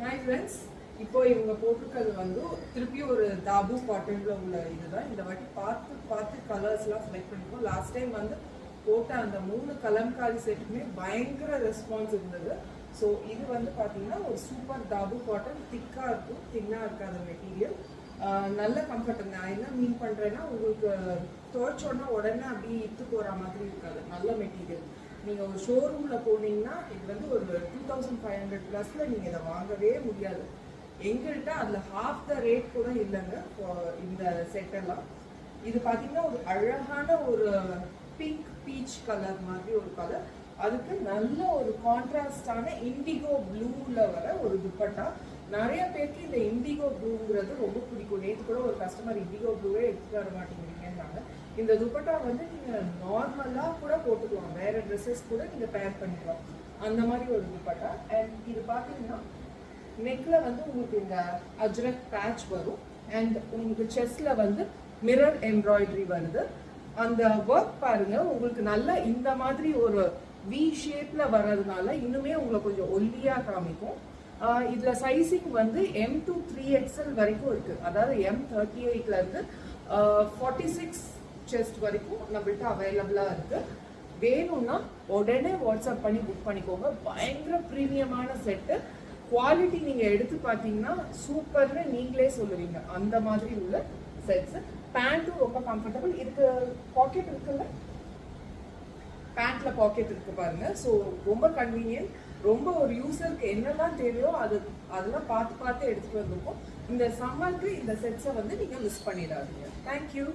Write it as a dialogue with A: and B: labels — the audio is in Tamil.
A: ஹாய் ஃப்ரெண்ட்ஸ், இப்போ இவங்க போட்டிருக்கிறது வந்து திருப்பி ஒரு தாபு காட்டன்ல உள்ள இதுதான். இந்த வாட்டி பார்த்து கலர்ஸ்லாம் செலக்ட் பண்ணிருக்கோம். லாஸ்ட் டைம் வந்து போட்ட அந்த 3 கலம்காரி செட்டுமே பயங்கர ரெஸ்பான்ஸ் இருந்தது. ஸோ இது வந்து பார்த்தீங்கன்னா ஒரு சூப்பர் தாபு காட்டன், திக்காக இருக்கும், தின்னாக இருக்காத மெட்டீரியல், நல்ல கம்ஃபர்ட். நான் என்ன மீன் பண்ணுறேன்னா, உங்களுக்கு துவைச்சோன்னா உடனே அப்படியே இத்து போகிற மாதிரி இருக்காது, நல்ல மெட்டீரியல். நீங்கள் ஒரு ஷோரூமில் போனீங்கன்னா இது வந்து ஒரு 2500 ப்ளஸில் நீங்கள் இதை வாங்கவே முடியாது. எங்கள்கிட்ட அதில் ஹாஃப் த ரேட் கூட இல்லைங்க இந்த செட்டெல்லாம். இது பார்த்தீங்கன்னா ஒரு அழகான ஒரு பிங்க் பீச் கலர் மாதிரி ஒரு கலர், அதுக்கு நல்ல ஒரு கான்ட்ராஸ்டான இண்டிகோ ப்ளூவில் வர ஒரு துப்பட்டா. நிறைய பேருக்கு இந்த இண்டிகோ ப்ளூங்கிறது ரொம்ப பிடிக்கும். நேற்று கூட ஒரு கஸ்டமர் இண்டிகோ ப்ளூவே எடுத்துட்டு வர மாட்டேங்கிறீங்கன்னாங்க. இந்த துப்பட்டா வந்து நீங்கள் நார்மலாக கூட போட்டுக்கலாம், வேறு ட்ரெஸ்ஸஸ் கூட நீங்கள் பேர் பண்ணிக்கலாம், அந்த மாதிரி ஒரு துப்பட்டா. அண்ட் இது பார்த்தீங்கன்னா நெக்கில் வந்து உங்களுக்கு இந்த அஜ்ரக் பேட்ச் வரும், அண்ட் உங்களுக்கு செஸ்டில் வந்து மிரர் எம்ப்ராய்டரி வருது. அந்த ஒர்க் பாருங்க, உங்களுக்கு நல்லா இந்த மாதிரி ஒரு வி ஷேப்ல வர்றதுனால இன்னுமே உங்களை கொஞ்சம் ஒல்லியாக காமிக்கும். இதில் சைஸிங் வந்து M to 3XL வரைக்கும் இருக்கு. அதாவது M38ல இருந்து 46 செஸ்ட் வரைக்கும் நம்மள்ட்ட அவைலபிளாக இருக்கு. வேணும்னா உடனே வாட்ஸ்அப் பண்ணி புக் பண்ணிக்கோங்க. பயங்கர ப்ரீமியமான செட்டு, குவாலிட்டி நீங்கள் எடுத்து பார்த்தீங்கன்னா சூப்பர்னு நீங்களே சொல்லுவீங்க, அந்த மாதிரி உள்ள செட்ஸ். பேண்ட்டும் ரொம்ப கம்ஃபர்டபுள். இதுக்கு பாக்கெட் இருக்குல்ல, பேண்ட்ல பாக்கெட் இருக்கு பாருங்க. ஸோ ரொம்ப கன்வீனியன்ட். ரொம்ப ஒரு யூசருக்கு என்னெல்லாம் தேவையோ அதெல்லாம் பார்த்து எடுத்துட்டு வந்திருக்கோம். இந்த சம்மருக்கு இந்த செட்ஸை வந்து நீங்கள் மிஸ் பண்ணிடாதீங்க. தேங்க்யூ.